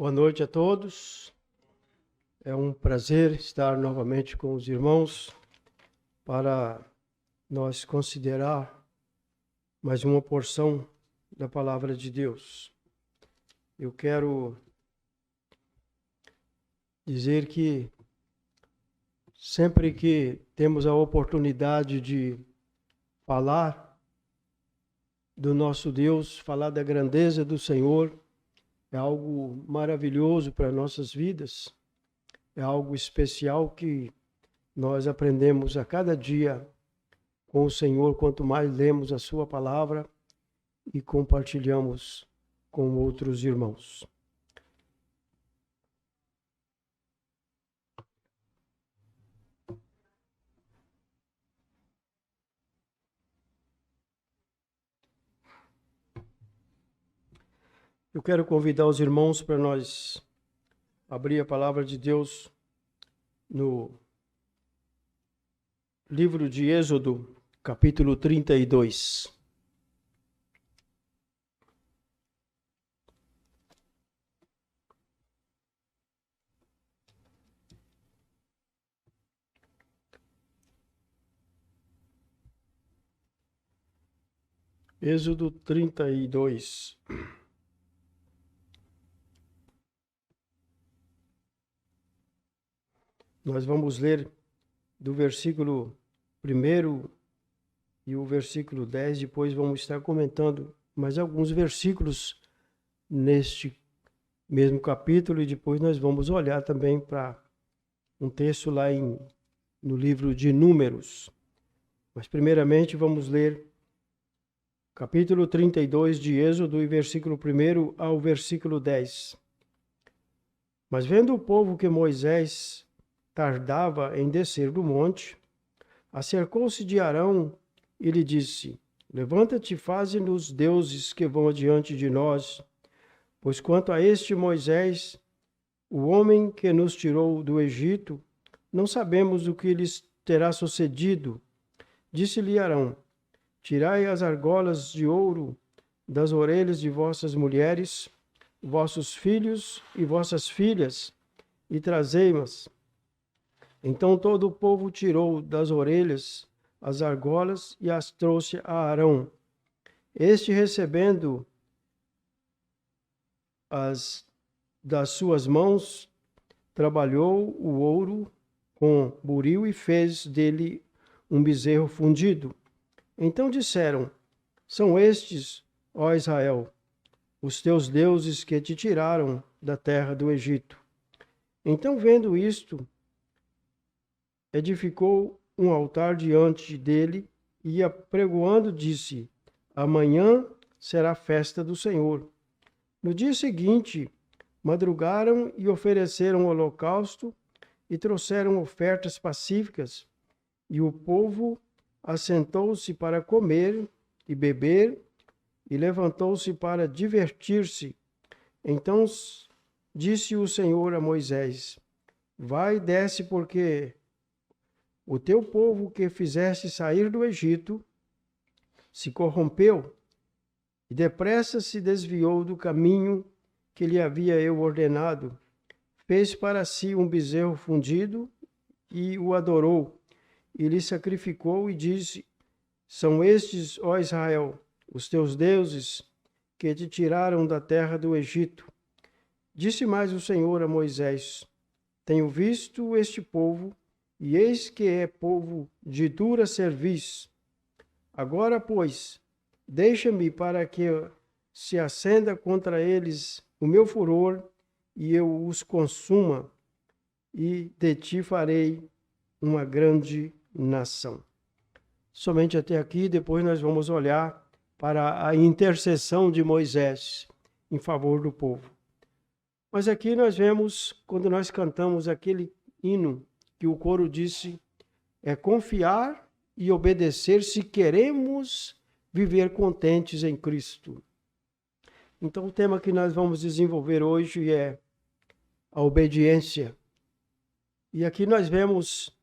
Boa noite a todos. É um prazer estar novamente com os irmãos para nós considerar mais uma porção da palavra de Deus. Eu quero dizer que sempre que temos a oportunidade de falar do nosso Deus, falar da grandeza do Senhor, é algo maravilhoso para nossas vidas. É algo especial que nós aprendemos a cada dia com o Senhor, quanto mais lemos a sua palavra e compartilhamos com outros irmãos. Eu quero convidar os irmãos para nós abrir a palavra de Deus no livro de Êxodo, capítulo 32. Êxodo 32. Nós vamos ler do versículo 1 e o versículo 10, depois vamos estar comentando mais alguns versículos neste mesmo capítulo e depois nós vamos olhar também para um texto lá no livro de Números. Mas primeiramente vamos ler capítulo 32 de Êxodo e versículo 1 ao versículo 10. Mas vendo o povo que Moisés tardava em descer do monte, acercou-se de Arão e lhe disse: Levanta-te e faze-nos deuses que vão adiante de nós, pois quanto a este Moisés, o homem que nos tirou do Egito, não sabemos o que lhes terá sucedido. Disse-lhe Arão: Tirai as argolas de ouro das orelhas de vossas mulheres, vossos filhos e vossas filhas, e trazei-mas. Então todo o povo tirou das orelhas as argolas e as trouxe a Arão. Este, recebendo as das suas mãos, trabalhou o ouro com buril e fez dele um bezerro fundido. Então disseram: São estes, ó Israel, os teus deuses que te tiraram da terra do Egito. Então, vendo isto, edificou um altar diante dele e, apregoando, disse: Amanhã será festa do Senhor. No dia seguinte, madrugaram e ofereceram holocausto e trouxeram ofertas pacíficas, e o povo assentou-se para comer e beber, e levantou-se para divertir-se. Então disse o Senhor a Moisés: Vai e desce, porque o teu povo que fizeste sair do Egito se corrompeu, e depressa se desviou do caminho que lhe havia eu ordenado. Fez para si um bezerro fundido e o adorou, e lhe sacrificou e disse: São estes, ó Israel, os teus deuses que te tiraram da terra do Egito. Disse mais o Senhor a Moisés: Tenho visto este povo, e eis que é povo de dura cerviz. Agora, pois, deixa-me para que se acenda contra eles o meu furor, e eu os consuma, e de ti farei uma grande nação. Somente até aqui, depois nós vamos olhar para a intercessão de Moisés em favor do povo. Mas aqui nós vemos, quando nós cantamos aquele hino que o coro disse, é confiar e obedecer se queremos viver contentes em Cristo. Então o tema que nós vamos desenvolver hoje é a obediência. E aqui nós vemos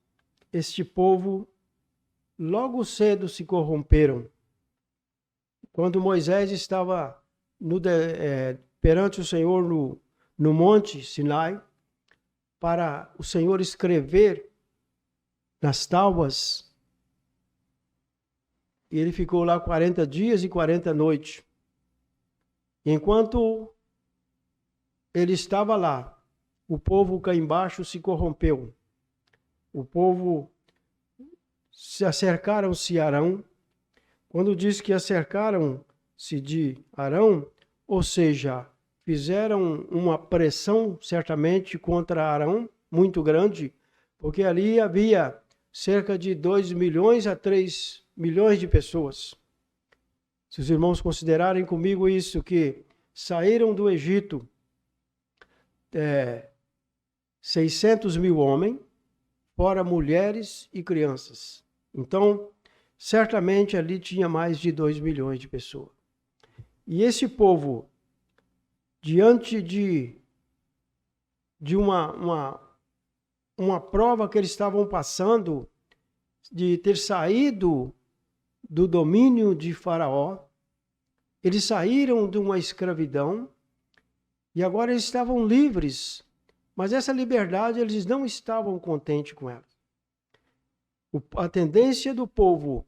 este povo logo cedo se corromperam. Quando Moisés estava perante o Senhor no Monte Sinai, para o Senhor escrever nas tábuas. E ele ficou lá 40 dias e 40 noites. E enquanto ele estava lá, o povo cá embaixo se corrompeu. O povo se acercaram-se a Arão. Quando diz que acercaram-se de Arão, ou seja, fizeram uma pressão certamente contra Arão, muito grande, porque ali havia cerca de 2 milhões a 3 milhões de pessoas. Se os irmãos considerarem comigo isso, que saíram do Egito 600 mil homens, fora mulheres e crianças. Então, certamente ali tinha mais de 2 milhões de pessoas. E esse povo, diante de uma prova que eles estavam passando, de ter saído do domínio de Faraó, eles saíram de uma escravidão e agora eles estavam livres, mas essa liberdade eles não estavam contentes com ela. A tendência do povo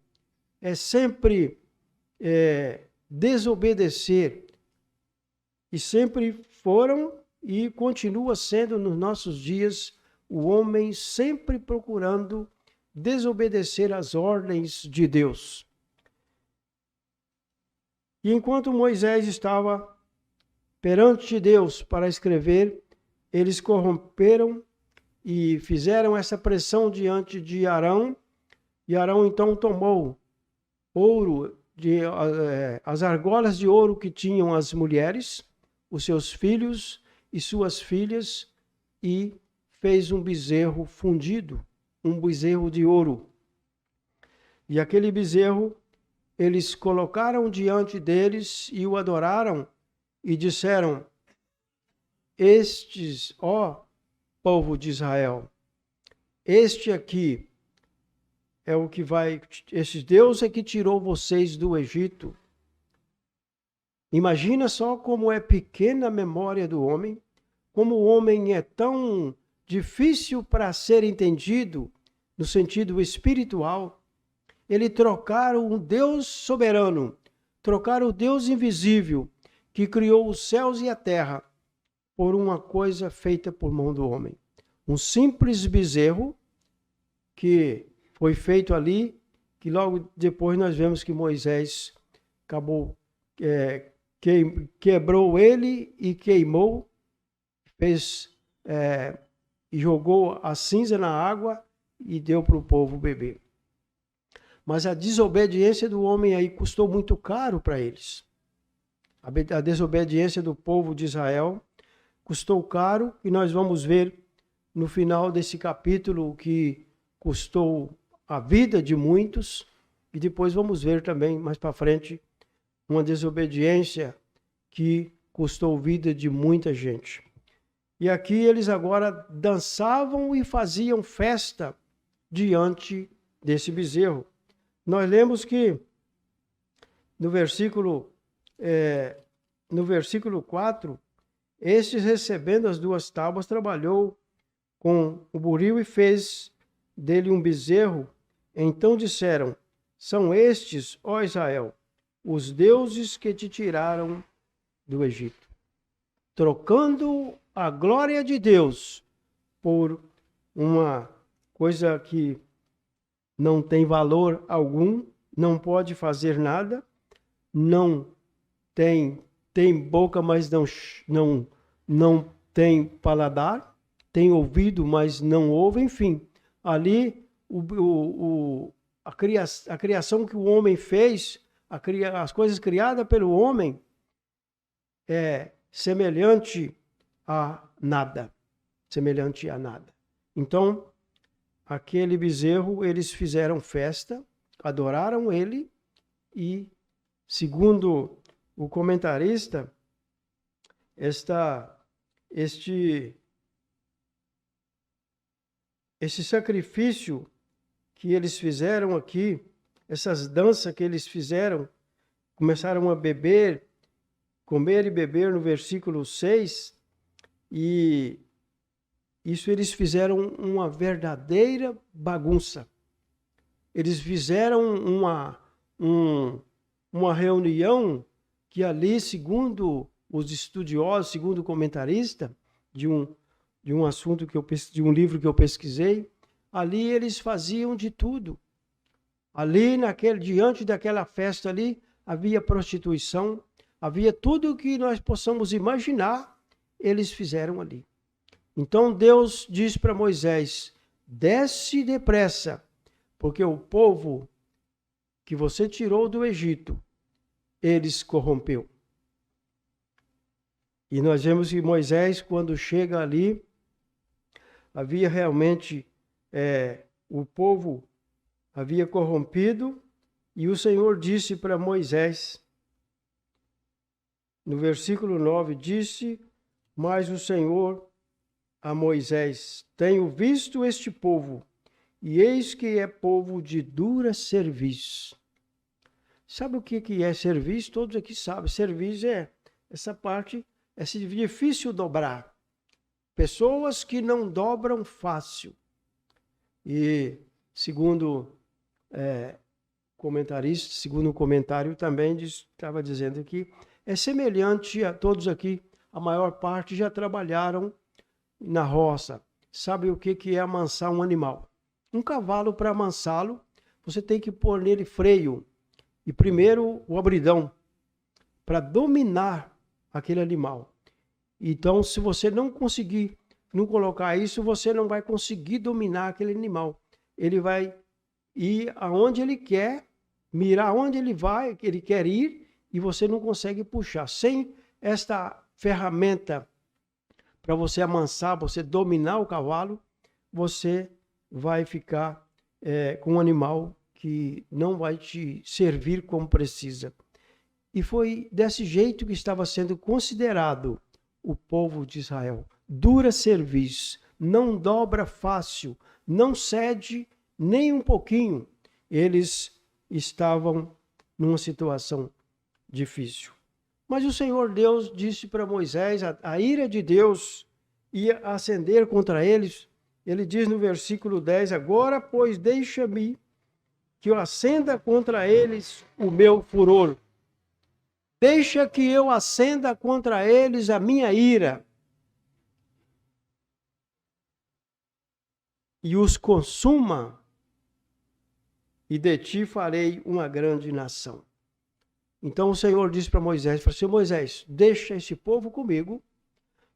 é sempre desobedecer, e sempre foram e continua sendo nos nossos dias o homem sempre procurando desobedecer às ordens de Deus. E enquanto Moisés estava perante Deus para escrever, eles corromperam e fizeram essa pressão diante de Arão, e Arão então tomou ouro, as argolas de ouro que tinham as mulheres, os seus filhos e suas filhas, e fez um bezerro fundido, um bezerro de ouro. E aquele bezerro eles colocaram diante deles e o adoraram e disseram: estes, ó povo de Israel, este aqui é o que vai, esse Deus é que tirou vocês do Egito. Imagina só como é pequena a memória do homem, como o homem é tão difícil para ser entendido no sentido espiritual. Ele trocaram o Deus soberano, trocaram o Deus invisível, que criou os céus e a terra, por uma coisa feita por mão do homem. Um simples bezerro que foi feito ali, que logo depois nós vemos que Moisés acabou, quebrou ele e queimou, e jogou a cinza na água e deu para o povo beber. Mas a desobediência do homem aí custou muito caro para eles. A desobediência do povo de Israel custou caro, e nós vamos ver no final desse capítulo que custou a vida de muitos, e depois vamos ver também mais para frente uma desobediência que custou a vida de muita gente. E aqui eles agora dançavam e faziam festa diante desse bezerro. Nós lemos que no versículo 4, estes, recebendo as 2 tábuas, trabalhou com o buril e fez dele um bezerro. Então disseram: são estes, ó Israel, os deuses que te tiraram do Egito. Trocando a glória de Deus por uma coisa que não tem valor algum, não pode fazer nada, não tem boca, mas não tem paladar, tem ouvido, mas não ouve, enfim. Ali, a criação que o homem fez, as coisas criadas pelo homem, é semelhante a nada. Semelhante a nada. Então, aquele bezerro, eles fizeram festa, adoraram ele, e, segundo o comentarista, esse sacrifício que eles fizeram aqui, essas danças que eles fizeram, começaram a beber, comer e beber no versículo 6, E isso eles fizeram uma verdadeira bagunça. Eles fizeram uma reunião que ali, segundo os estudiosos, segundo o comentarista de um assunto de um livro que eu pesquisei, ali eles faziam de tudo. Ali, diante daquela festa ali, havia prostituição, havia tudo o que nós possamos imaginar, eles fizeram ali. Então Deus diz para Moisés: desce depressa, porque o povo que você tirou do Egito, eles corrompeu. E nós vemos que Moisés, quando chega ali, havia realmente o povo havia corrompido, e o Senhor disse para Moisés, no versículo 9, disse: mas o Senhor a Moisés: tenho visto este povo, e eis que é povo de dura serviço. Sabe o que é serviço? Todos aqui sabem. Serviço é essa parte, é difícil dobrar. Pessoas que não dobram fácil. E segundo comentarista, segundo o comentário também estava dizendo que é semelhante a todos aqui, a maior parte já trabalharam na roça. Sabe o que é amansar um animal? Um cavalo, para amansá-lo, você tem que pôr nele freio. E primeiro o abridão, para dominar aquele animal. Então, se você não conseguir, não colocar isso, você não vai conseguir dominar aquele animal. Ele vai ir aonde ele quer, mirar onde ele quer ir, e você não consegue puxar. Sem esta ferramenta para você amansar, você dominar o cavalo, você vai ficar com um animal que não vai te servir como precisa. E foi desse jeito que estava sendo considerado o povo de Israel. Dura serviço, não dobra fácil, não cede nem um pouquinho. Eles estavam numa situação difícil. Mas o Senhor Deus disse para Moisés, a ira de Deus ia acender contra eles. Ele diz no versículo 10, agora, pois, deixa-me que eu acenda contra eles o meu furor. Deixa que eu acenda contra eles a minha ira. E os consuma, e de ti farei uma grande nação. Então o Senhor disse para Moisés, falou assim: Moisés, deixa esse povo comigo,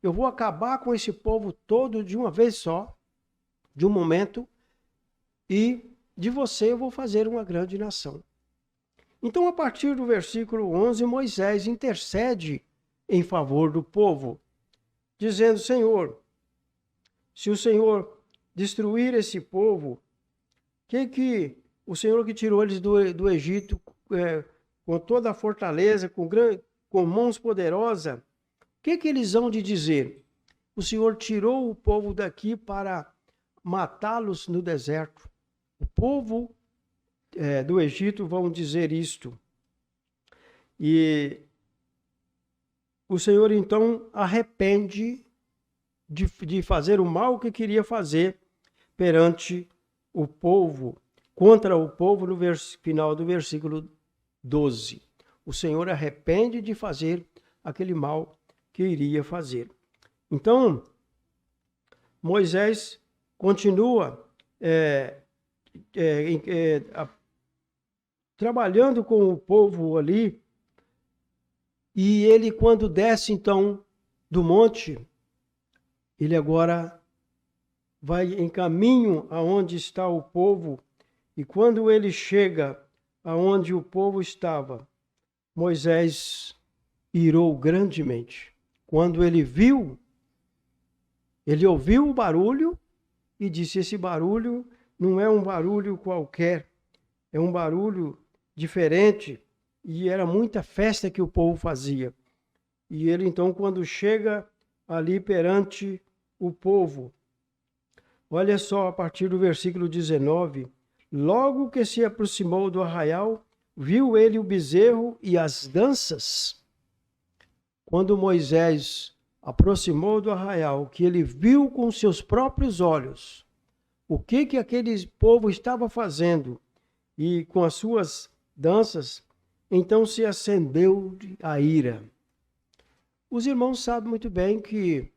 eu vou acabar com esse povo todo de uma vez só, de um momento, e de você eu vou fazer uma grande nação. Então, a partir do versículo 11, Moisés intercede em favor do povo, dizendo: Senhor, se o Senhor destruir esse povo, que o Senhor que tirou eles do Egito com toda a fortaleza, com mãos poderosas, o que eles vão de dizer? O Senhor tirou o povo daqui para matá-los no deserto. O povo do Egito vão dizer isto. E o Senhor então arrepende de fazer o mal que queria fazer perante o povo, contra o povo, no final do versículo 12. O Senhor arrepende de fazer aquele mal que iria fazer. Então, Moisés continua trabalhando com o povo ali, e ele, quando desce então do monte, ele agora vai em caminho aonde está o povo, e quando ele chega aonde o povo estava, Moisés irou grandemente. Quando ele ouviu o barulho e disse: esse barulho não é um barulho qualquer, é um barulho diferente, e era muita festa que o povo fazia. E ele então, quando chega ali perante o povo, olha só, a partir do versículo 19, logo que se aproximou do arraial, viu ele o bezerro e as danças. Quando Moisés aproximou do arraial, que ele viu com seus próprios olhos o que aquele povo estava fazendo e com as suas danças, então se acendeu a ira. Os irmãos sabem muito bem que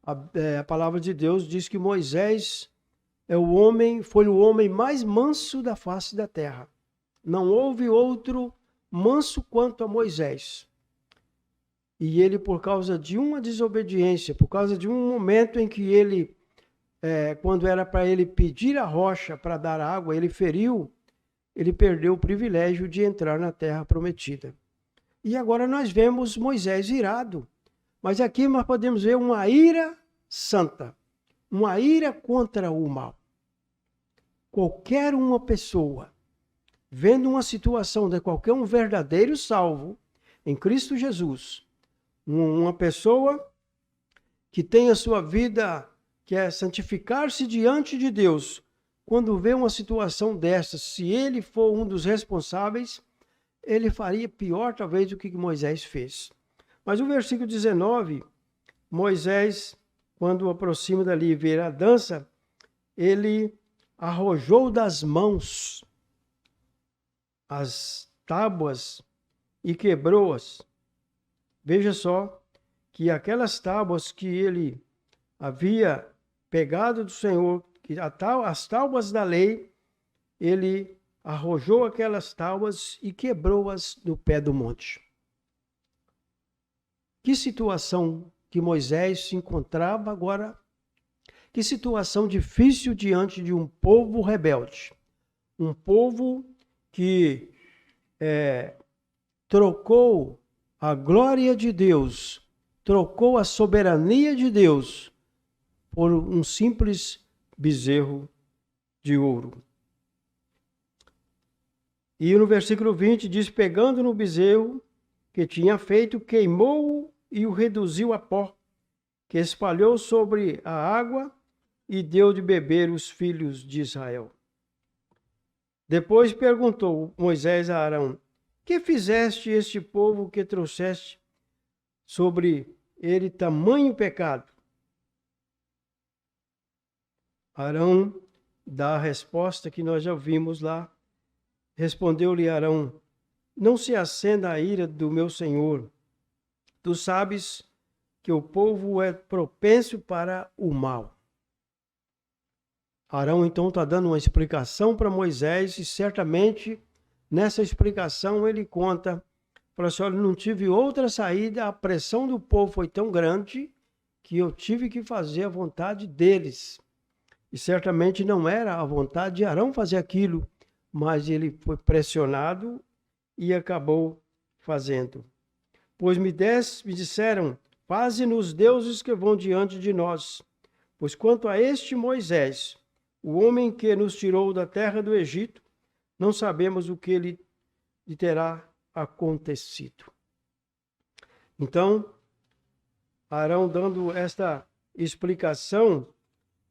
a palavra de Deus diz que Moisés foi o homem mais manso da face da terra. Não houve outro manso quanto a Moisés. E ele, por causa de uma desobediência, por causa de um momento em que ele, quando era para ele pedir a rocha para dar água, ele feriu, ele perdeu o privilégio de entrar na terra prometida. E agora nós vemos Moisés irado. Mas aqui nós podemos ver uma ira santa, uma ira contra o mal. Qualquer uma pessoa, vendo uma situação de qualquer um verdadeiro salvo em Cristo Jesus, uma pessoa que tem a sua vida, quer santificar-se diante de Deus, quando vê uma situação dessa, se ele for um dos responsáveis, ele faria pior talvez do que Moisés fez. Mas o versículo 19, Moisés, quando aproxima dali e vê a dança, ele arrojou das mãos as tábuas e quebrou-as. Veja só que aquelas tábuas que ele havia pegado do Senhor, as tábuas da lei, ele arrojou aquelas tábuas e quebrou-as no pé do monte. Que situação que Moisés se encontrava agora. Que situação difícil diante de um povo rebelde. Um povo que trocou a glória de Deus, trocou a soberania de Deus por um simples bezerro de ouro. E no versículo 20 diz, pegando no bezerro que tinha feito, queimou-o e o reduziu a pó, que espalhou sobre a água e deu de beber os filhos de Israel. Depois perguntou Moisés a Arão, que fizeste este povo que trouxeste sobre ele tamanho pecado? Arão dá a resposta que nós já vimos lá. Respondeu-lhe Arão, não se acenda a ira do meu senhor. Tu sabes que o povo é propenso para o mal. Arão então está dando uma explicação para Moisés e certamente nessa explicação ele conta, fala assim, olha, não tive outra saída, a pressão do povo foi tão grande que eu tive que fazer a vontade deles. E certamente não era a vontade de Arão fazer aquilo, mas ele foi pressionado e acabou fazendo. Pois me disseram, faze-nos deuses que vão diante de nós. Pois quanto a este Moisés, o homem que nos tirou da terra do Egito, não sabemos o que lhe terá acontecido. Então, Arão dando esta explicação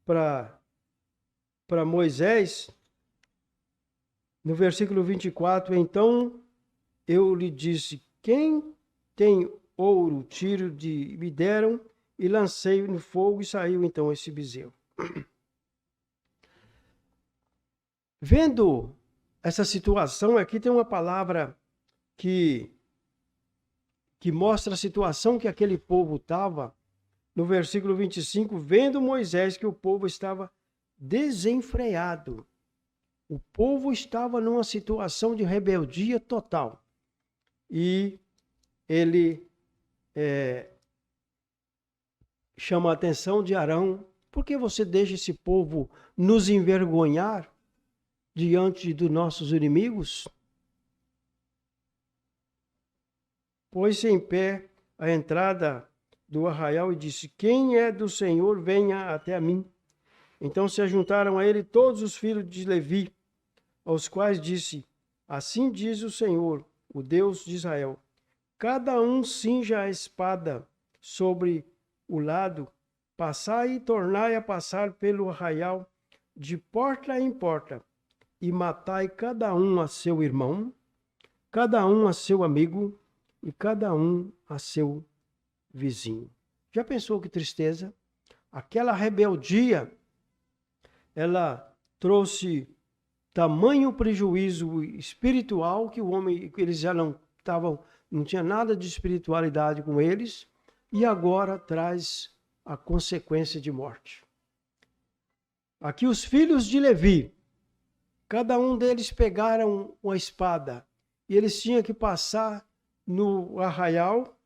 para Moisés, no versículo 24, então eu lhe disse, quem tem ouro, me deram e lancei no fogo e saiu então esse bezerro. Vendo essa situação, aqui tem uma palavra que mostra a situação que aquele povo estava. No versículo 25, vendo Moisés que o povo estava desenfreado. O povo estava numa situação de rebeldia total. E ele chama a atenção de Arão. Por que você deixa esse povo nos envergonhar diante dos nossos inimigos? Pôs-se em pé à entrada do arraial e disse, quem é do Senhor, venha até mim. Então se ajuntaram a ele todos os filhos de Levi, aos quais disse, assim diz o Senhor, o Deus de Israel, cada um cinja a espada sobre o lado, passai e tornai a passar pelo arraial, de porta em porta, e matai cada um a seu irmão, cada um a seu amigo, e cada um a seu vizinho. Já pensou que tristeza? Aquela rebeldia, ela trouxe tamanho prejuízo espiritual que o homem, que eles já não tinha nada de espiritualidade com eles, e agora traz a consequência de morte. Aqui os filhos de Levi, cada um deles pegaram uma espada e eles tinham que passar no arraial,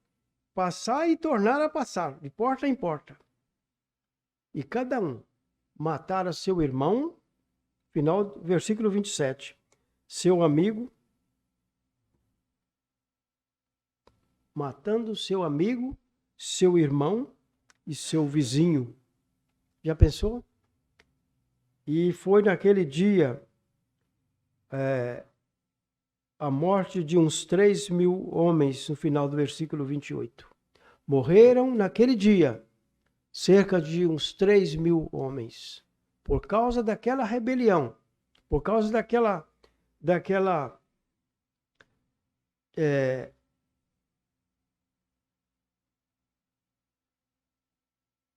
passar e tornar a passar, de porta em porta. E cada um matara seu irmão, final do versículo 27, seu amigo, matando seu amigo, seu irmão e seu vizinho. Já pensou? E foi naquele dia a morte de uns 3.000 homens, no final do versículo 28. Morreram naquele dia cerca de uns 3.000 homens, por causa daquela rebelião, por causa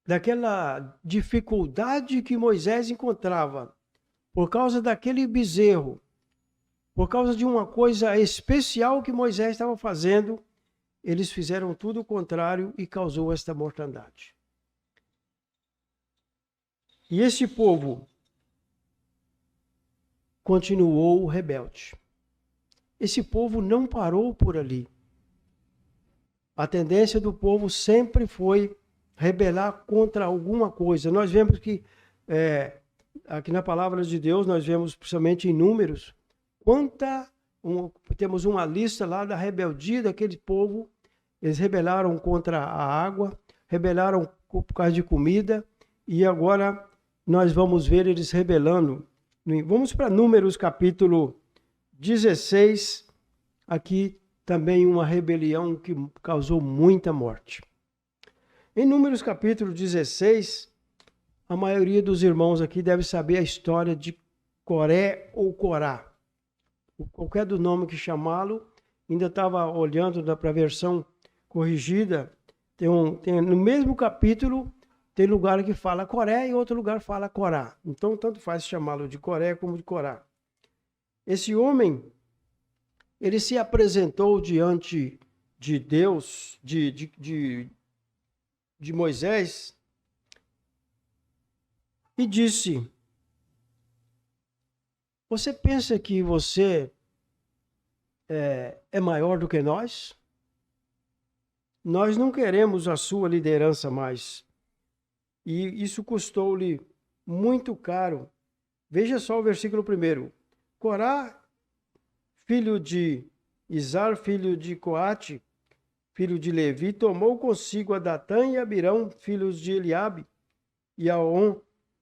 daquela dificuldade que Moisés encontrava, por causa daquele bezerro, por causa de uma coisa especial que Moisés estava fazendo, eles fizeram tudo o contrário e causou esta mortandade. E esse povo continuou rebelde. Esse povo não parou por ali. A tendência do povo sempre foi rebelar contra alguma coisa. Nós vemos que, aqui na palavra de Deus, nós vemos principalmente em Números, temos uma lista lá da rebeldia daquele povo. Eles rebelaram contra a água, rebelaram por causa de comida, e agora nós vamos ver eles rebelando. Vamos para Números capítulo 16, aqui também uma rebelião que causou muita morte. Em Números capítulo 16, a maioria dos irmãos aqui deve saber a história de Coré ou Corá. Qualquer do nome que chamá-lo, ainda estava olhando para a versão corrigida, no mesmo capítulo, tem lugar que fala Coré e outro lugar fala Corá. Então, tanto faz chamá-lo de Coré como de Corá. Esse homem, ele se apresentou diante de Deus, de Moisés, e disse: você pensa que você é maior do que nós? Nós não queremos a sua liderança mais. E isso custou-lhe muito caro. Veja só o versículo 1. Corá, filho de Izar, filho de Coate, filho de Levi, tomou consigo a Datã e Abirão, filhos de Eliabe, e Aon,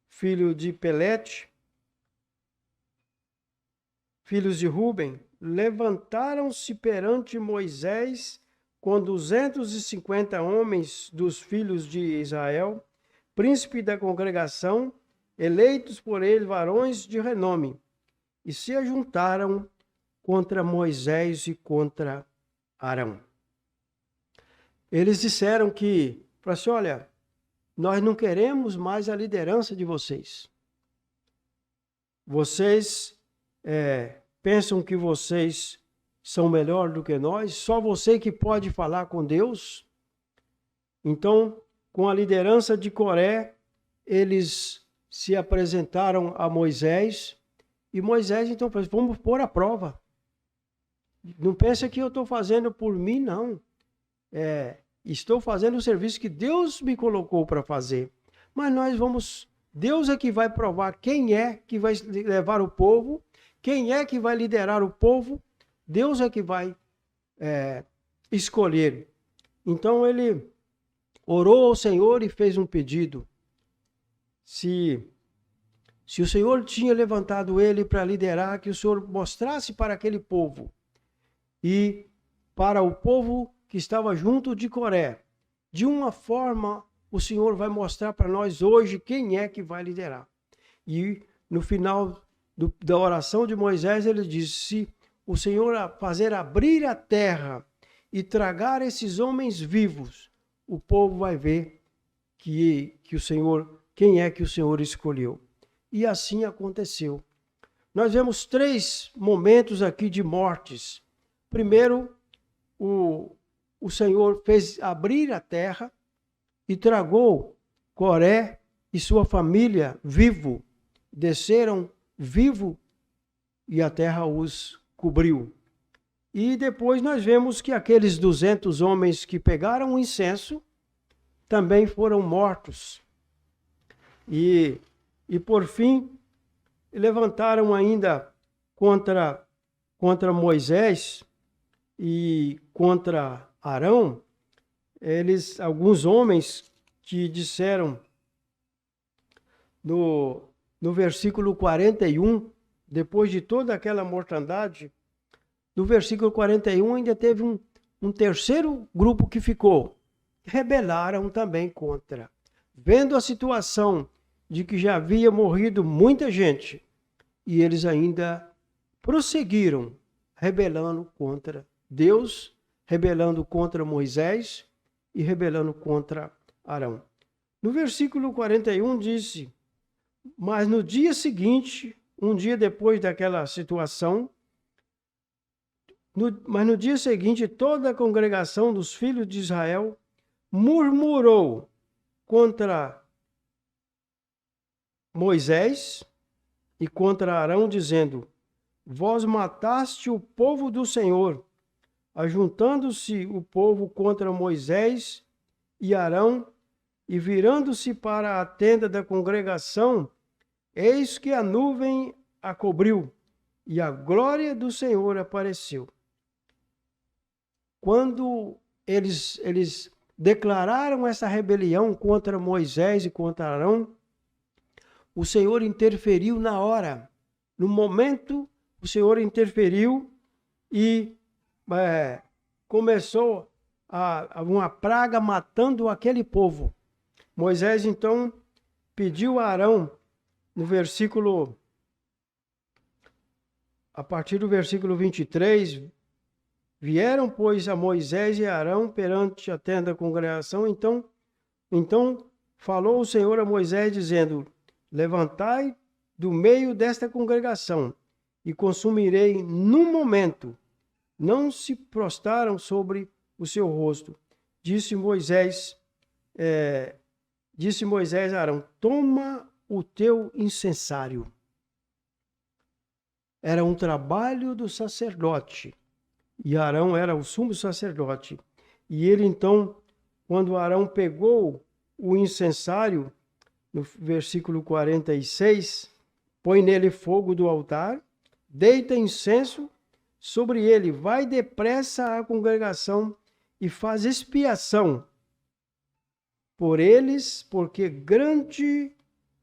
filho de Pelete, filhos de Ruben, levantaram-se perante Moisés com 250 homens dos filhos de Israel, príncipe da congregação, eleitos por ele varões de renome, e se ajuntaram contra Moisés e contra Arão. Eles disseram assim, olha, nós não queremos mais a liderança de vocês. Vocês pensam que vocês são melhor do que nós? Só você que pode falar com Deus? Então, com a liderança de Coré, eles se apresentaram a Moisés, e Moisés então falou: vamos pôr à prova. Não pensa que eu estou fazendo por mim, não. Estou fazendo o serviço que Deus me colocou para fazer. Mas Deus é que vai provar quem é que vai levar o povo, quem é que vai liderar o povo. Deus é que vai escolher. Então ele orou ao Senhor e fez um pedido. Se o Senhor tinha levantado ele para liderar, que o Senhor mostrasse para aquele povo e para o povo que estava junto de Coré, de uma forma o Senhor vai mostrar para nós hoje quem é que vai liderar. E no final da oração de Moisés, ele disse: se o Senhor fazer abrir a terra e tragar esses homens vivos, o povo vai ver que o Senhor, quem é que o Senhor escolheu. E assim aconteceu. Nós vemos 3 momentos aqui de mortes. Primeiro, o Senhor fez abrir a terra e tragou Coré e sua família vivo. Desceram vivo e a terra os cobriu. E depois nós vemos que aqueles 200 homens que pegaram o incenso também foram mortos. E por fim, levantaram ainda contra Moisés e contra Arão, alguns homens que disseram no versículo 41, depois de toda aquela mortandade, no versículo 41 ainda teve um terceiro grupo que ficou. Rebelaram também contra. Vendo a situação de que já havia morrido muita gente, e eles ainda prosseguiram rebelando contra Deus, rebelando contra Moisés e rebelando contra Arão. No versículo 41 disse: mas no dia seguinte, um dia depois daquela situação, mas no dia seguinte toda a congregação dos filhos de Israel murmurou contra Moisés e contra Arão, dizendo: vós mataste o povo do Senhor. Ajuntando-se o povo contra Moisés e Arão, e virando-se para a tenda da congregação, eis que a nuvem a cobriu, e a glória do Senhor apareceu. Quando eles declararam essa rebelião contra Moisés e contra Arão, o Senhor interferiu na hora. No momento, o Senhor interferiu e começou uma praga matando aquele povo. Moisés, então, pediu a Arão, a partir do versículo 23, vieram, pois, a Moisés e a Arão perante a tenda da congregação. Então falou o Senhor a Moisés, dizendo: levantai do meio desta congregação, e consumirei num momento. Não se prostraram sobre o seu rosto. Disse Moisés a Arão: toma o teu incensário. Era um trabalho do sacerdote. E Arão era o sumo sacerdote. E ele então, quando Arão pegou o incensário, no versículo 46, põe nele fogo do altar, deita incenso sobre ele, vai depressa à congregação e faz expiação por eles, porque grande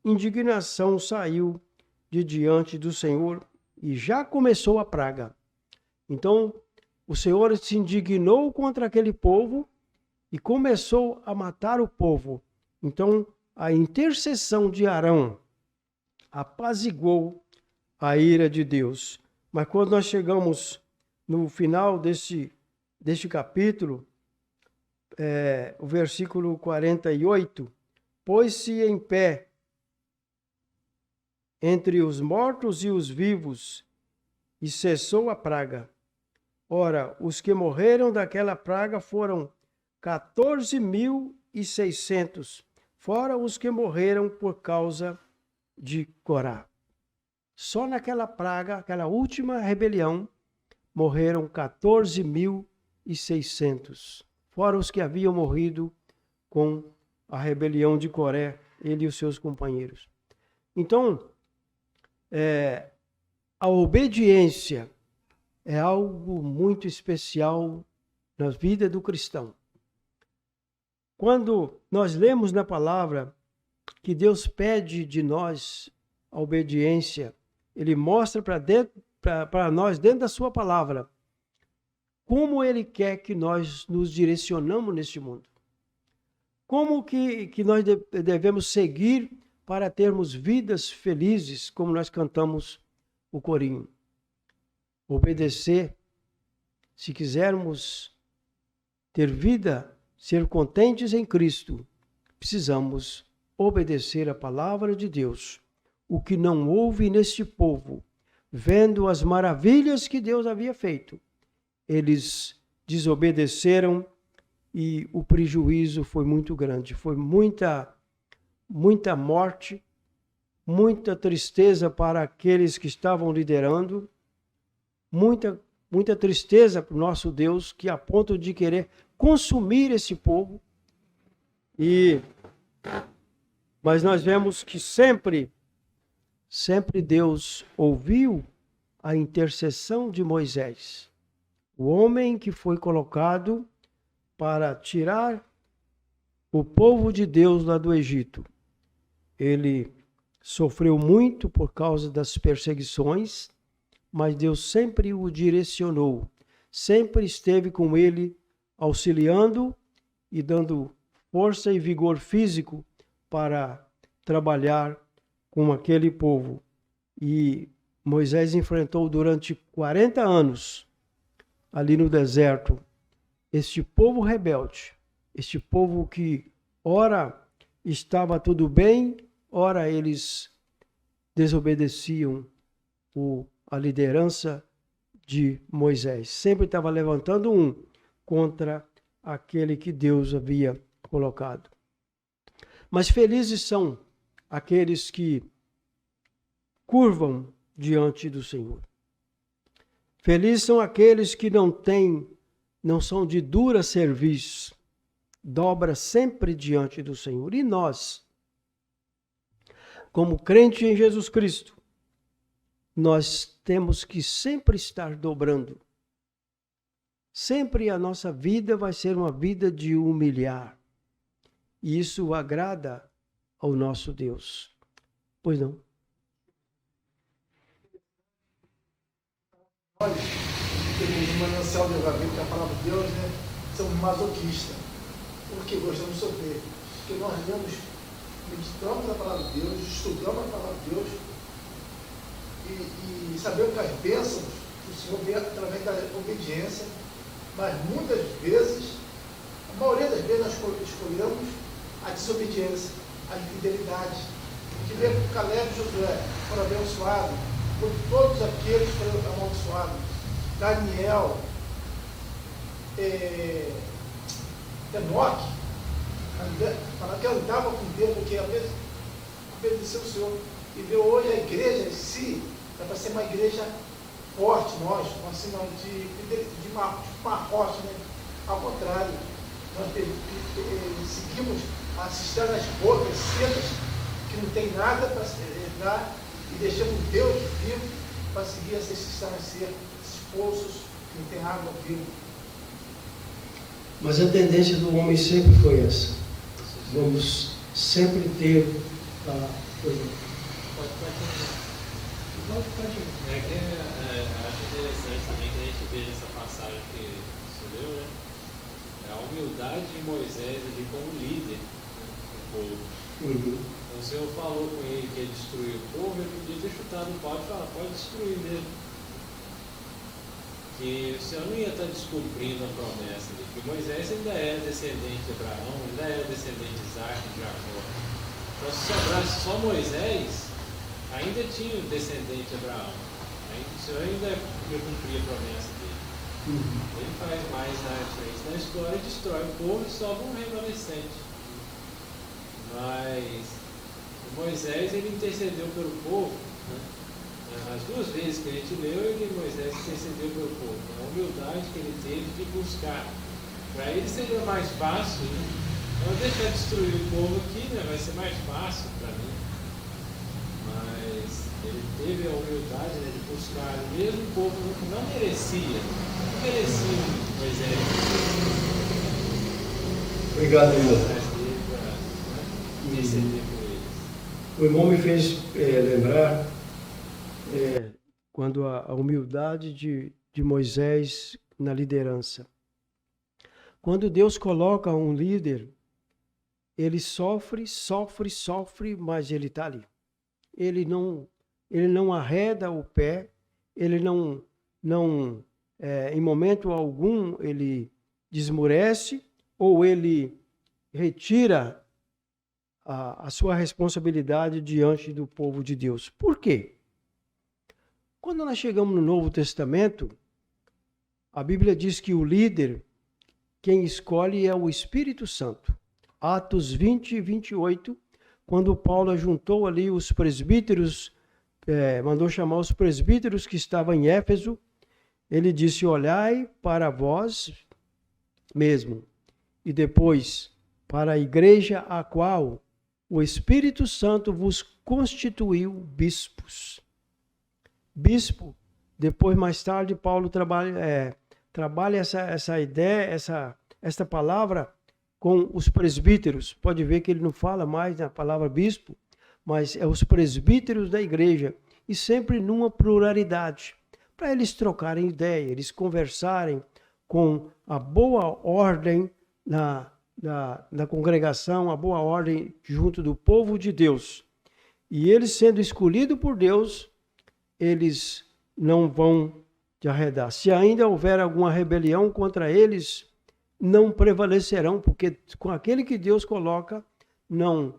indignação saiu de diante do Senhor e já começou a praga. Então, o Senhor se indignou contra aquele povo e começou a matar o povo. Então, a intercessão de Arão apaziguou a ira de Deus. Mas quando nós chegamos no final deste capítulo, o versículo 48, pôs-se em pé entre os mortos e os vivos, e cessou a praga. Ora, os que morreram daquela praga foram 14.600, fora os que morreram por causa de Corá. Só naquela praga, aquela última rebelião, morreram 14.600, fora os que haviam morrido com a rebelião de Coré, ele e os seus companheiros. Então, a obediência é algo muito especial na vida do cristão. Quando nós lemos na palavra que Deus pede de nós a obediência, Ele mostra para nós, dentro da sua palavra, como Ele quer que nós nos direcionamos neste mundo. Como que nós devemos seguir para termos vidas felizes, como nós cantamos o corinho. Obedecer, se quisermos ter vida ser contentes em Cristo, precisamos obedecer a palavra de Deus. O que não houve neste povo, vendo as maravilhas que Deus havia feito, eles desobedeceram e o prejuízo foi muito grande. Foi muita morte, muita tristeza para aqueles que estavam liderando, muita tristeza para o nosso Deus, que a ponto de querer consumir esse povo. Mas nós vemos que sempre Deus ouviu a intercessão de Moisés, o homem que foi colocado para tirar o povo de Deus lá do Egito. Ele sofreu muito por causa das perseguições, mas Deus sempre o direcionou, sempre esteve com ele, auxiliando e dando força e vigor físico para trabalhar com aquele povo. E Moisés enfrentou durante 40 anos, ali no deserto, este povo rebelde, este povo que ora estava tudo bem, ora eles desobedeciam a liderança de Moisés. Sempre estava levantando um contra aquele que Deus havia colocado. Mas felizes são aqueles que curvam diante do Senhor. Felizes são aqueles que não são de dura serviço, dobra sempre diante do Senhor. E nós, como crente em Jesus Cristo, nós temos que sempre estar dobrando. Sempre a nossa vida vai ser uma vida de humilhar. E isso agrada ao nosso Deus. Pois não? Nós, temos um manancial de avivamento, que é a palavra de Deus, né? Somos masoquistas, porque gostamos de sofrer. Porque nós lemos, meditamos a palavra de Deus, estudamos a palavra de Deus e sabemos que as bênçãos do Senhor vêm através da obediência, mas muitas vezes, a maioria das vezes, nós escolhemos a desobediência, a infidelidade. A gente vê que Caleb e Josué foram abençoados, por todos aqueles que foram amaldiçoados. Daniel, Enoque, que andava com Deus, porque obedeceu o Senhor. E vê hoje a igreja em si, é para ser uma igreja forte, nós assim, de uma rocha, né? Ao contrário, nós seguimos assistindo às bocas secas, que não tem nada para dar, e deixamos Deus vivo para seguir essas cisternas secas, esses poços que não tem água viva. Mas a tendência do homem sempre foi essa. Vamos sempre ter a coisa. Acho interessante também que a gente veja essa passagem que você leu, né? A humildade de Moisés ali como líder, né, do povo. Então, o Senhor falou com ele que ia destruir o povo, ele podia ter chutado o pau e falar, pode destruir mesmo. Que o Senhor não ia estar descumprindo a promessa dele, porque Moisés ainda era descendente de Abraão, ainda era descendente de Isaac e de Jacó. Então, se sobrasse só Moisés, ainda tinha o descendente de Abraão. O Senhor ainda ia cumprir a promessa dele. Ele faz mais na frente na história, destrói o povo e sobra um remanescente. Mas Moisés, ele intercedeu pelo povo, né? As duas vezes que a gente leu, Moisés intercedeu pelo povo. A humildade que ele teve de buscar. Para ele seria mais fácil, né? Não deixar destruir o povo aqui, né? Vai ser mais fácil para mim. Mas ele teve a humildade, né, de buscar, mesmo o povo que não merecia Moisés. Obrigado, irmão. Interceder por eles. O irmão me fez lembrar quando a humildade de Moisés na liderança. Quando Deus coloca um líder, ele sofre, mas ele está ali. Ele não arreda o pé, ele não em momento algum ele desmurece ou ele retira a sua responsabilidade diante do povo de Deus. Por quê? Quando nós chegamos no Novo Testamento, a Bíblia diz que o líder, quem escolhe é o Espírito Santo. Atos 20 e 28, quando Paulo juntou ali os presbíteros, mandou chamar os presbíteros que estavam em Éfeso, ele disse: olhai para vós mesmo, e depois para a igreja a qual o Espírito Santo vos constituiu bispos. Bispo, depois mais tarde Paulo trabalha essa ideia, esta palavra com os presbíteros. Pode ver que ele não fala mais na palavra bispo, mas é os presbíteros da igreja, e sempre numa pluralidade, para eles trocarem ideia, eles conversarem com a boa ordem da congregação, a boa ordem junto do povo de Deus. E eles sendo escolhidos por Deus, eles não vão te arredar. Se ainda houver alguma rebelião contra eles, não prevalecerão, porque com aquele que Deus coloca, não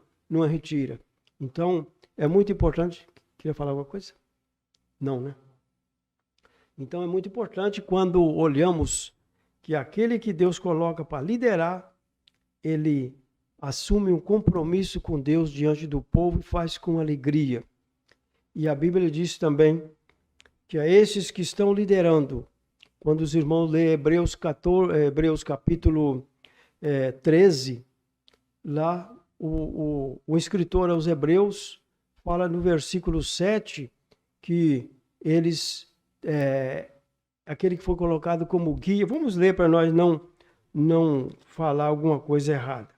retira. Então, é muito importante. Queria falar alguma coisa? Não, né? Então, é muito importante quando olhamos que aquele que Deus coloca para liderar, ele assume um compromisso com Deus diante do povo e faz com alegria. E a Bíblia diz também que a esses que estão liderando, quando os irmãos lêem Hebreus capítulo 13, lá o escritor aos Hebreus fala no versículo 7 que eles, aquele que foi colocado como guia, vamos ler para nós não falar alguma coisa errada.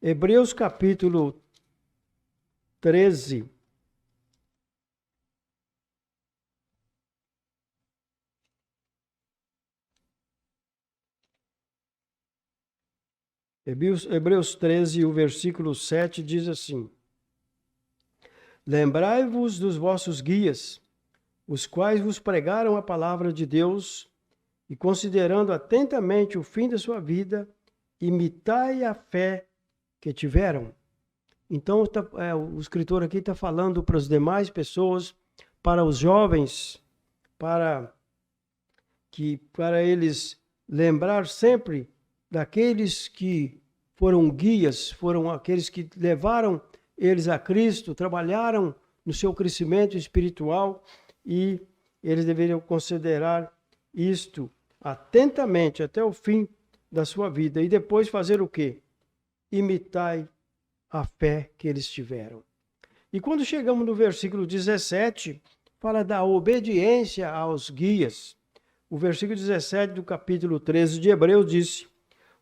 Hebreus capítulo 13, Hebreus 13, o versículo 7 diz assim: lembrai-vos dos vossos guias, os quais vos pregaram a palavra de Deus, e considerando atentamente o fim da sua vida, imitai a fé que tiveram. Então, o escritor aqui está falando para as demais pessoas, para os jovens, para eles lembrar sempre daqueles que foram guias, foram aqueles que levaram eles a Cristo, trabalharam no seu crescimento espiritual, e eles deveriam considerar isto atentamente até o fim da sua vida. E depois fazer o quê? Imitai a fé que eles tiveram. E quando chegamos no versículo 17, fala da obediência aos guias. O versículo 17 do capítulo 13 de Hebreus disse: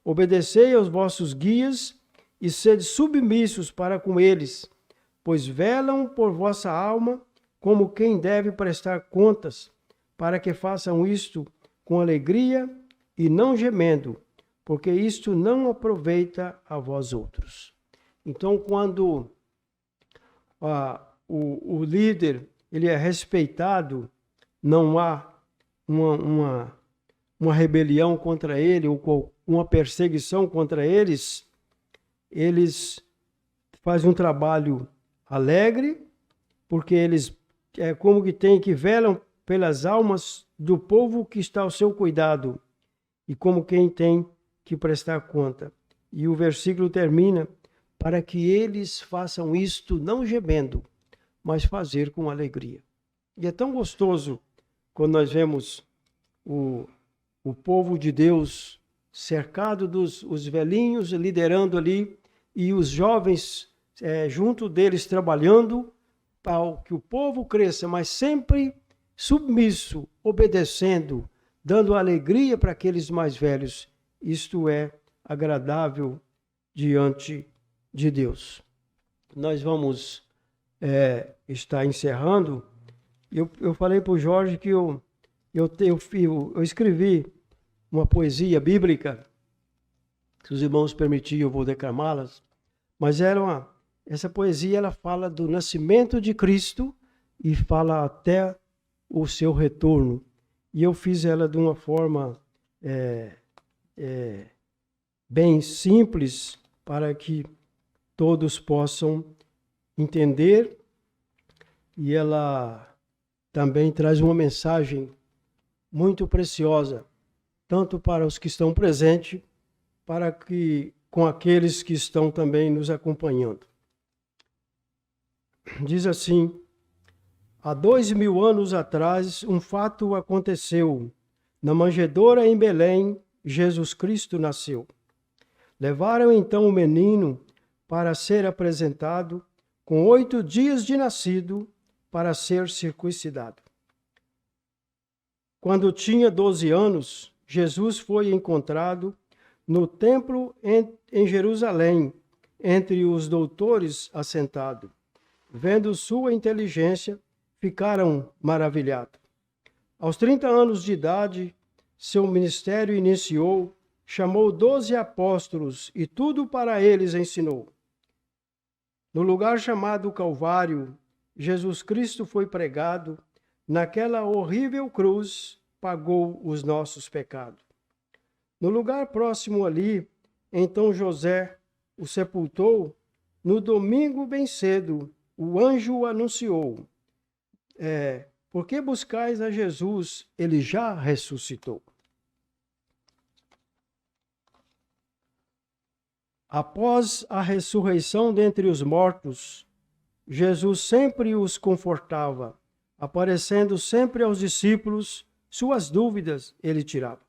obedecei aos vossos guias e sede submissos para com eles, pois velam por vossa alma como quem deve prestar contas, para que façam isto com alegria e não gemendo, porque isto não aproveita a vós outros. Então, quando o líder ele é respeitado, não há uma rebelião contra ele ou uma perseguição contra eles, eles fazem um trabalho alegre, porque eles como que tem que velam pelas almas do povo que está ao seu cuidado, e como quem tem que prestar conta. E o versículo termina: para que eles façam isto não gemendo, mas fazer com alegria. E é tão gostoso quando nós vemos o povo de Deus cercado os velhinhos liderando ali, e os jovens junto deles trabalhando para que o povo cresça, mas sempre submisso, obedecendo, dando alegria para aqueles mais velhos. Isto é agradável diante de Deus. Nós vamos estar encerrando. Eu falei para o Jorge que eu escrevi uma poesia bíblica. Se os irmãos permitirem, eu vou declamá-las. Mas essa poesia ela fala do nascimento de Cristo e fala até o seu retorno. E eu fiz ela de uma forma bem simples para que todos possam entender, e ela também traz uma mensagem muito preciosa, tanto para os que estão presentes, para que com aqueles que estão também nos acompanhando. Diz assim: há 2000 anos atrás, um fato aconteceu. Na manjedoura em Belém, Jesus Cristo nasceu. Levaram então o menino para ser apresentado, com 8 dias de nascido, para ser circuncidado. Quando tinha 12 anos, Jesus foi encontrado no templo em Jerusalém, entre os doutores assentado. Vendo sua inteligência, ficaram maravilhados. Aos 30 anos de idade, seu ministério iniciou, chamou 12 apóstolos e tudo para eles ensinou. No lugar chamado Calvário, Jesus Cristo foi pregado, naquela horrível cruz pagou os nossos pecados. No lugar próximo ali, então José o sepultou. No domingo bem cedo, o anjo anunciou: por que buscais a Jesus? Ele já ressuscitou. Após a ressurreição dentre os mortos, Jesus sempre os confortava, aparecendo sempre aos discípulos, suas dúvidas ele tirava.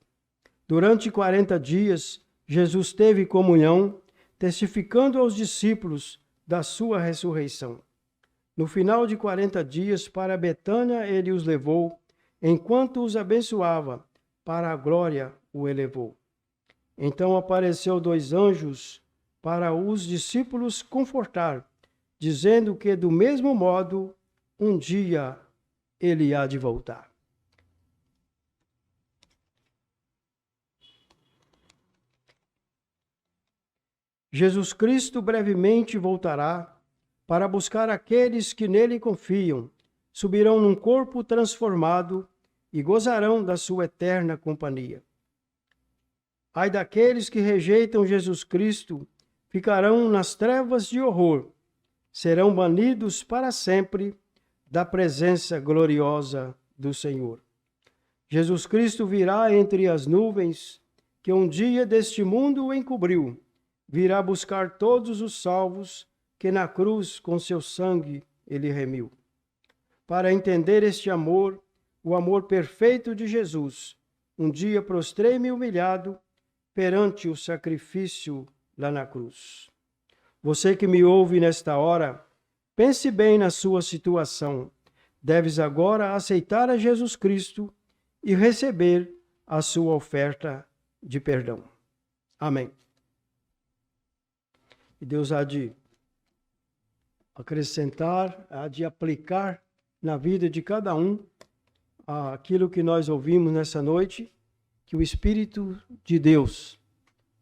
Durante 40 dias, Jesus teve comunhão, testificando aos discípulos da sua ressurreição. No final de 40 dias, para Betânia ele os levou, enquanto os abençoava, para a glória o elevou. Então apareceu 2 anjos para os discípulos confortar, dizendo que do mesmo modo, um dia ele há de voltar. Jesus Cristo brevemente voltará para buscar aqueles que nele confiam, subirão num corpo transformado e gozarão da sua eterna companhia. Ai daqueles que rejeitam Jesus Cristo, ficarão nas trevas de horror, serão banidos para sempre da presença gloriosa do Senhor. Jesus Cristo virá entre as nuvens que um dia deste mundo o encobriu, virá buscar todos os salvos que na cruz com seu sangue ele remiu. Para entender este amor, o amor perfeito de Jesus, um dia prostrei-me humilhado perante o sacrifício lá na cruz. Você que me ouve nesta hora, pense bem na sua situação. Deves agora aceitar a Jesus Cristo e receber a sua oferta de perdão. Amém. E Deus há de acrescentar, há de aplicar na vida de cada um aquilo que nós ouvimos nessa noite, que o Espírito de Deus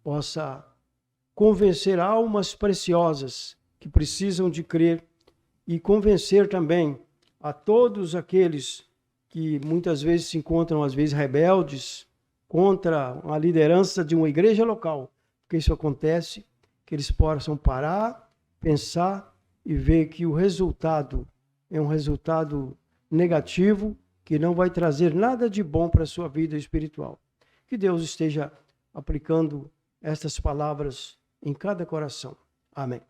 possa convencer almas preciosas que precisam de crer e convencer também a todos aqueles que muitas vezes se encontram, às vezes, rebeldes contra a liderança de uma igreja local, porque isso acontece, que eles possam parar, pensar e ver que o resultado é um resultado negativo, que não vai trazer nada de bom para a sua vida espiritual. Que Deus esteja aplicando estas palavras em cada coração. Amém.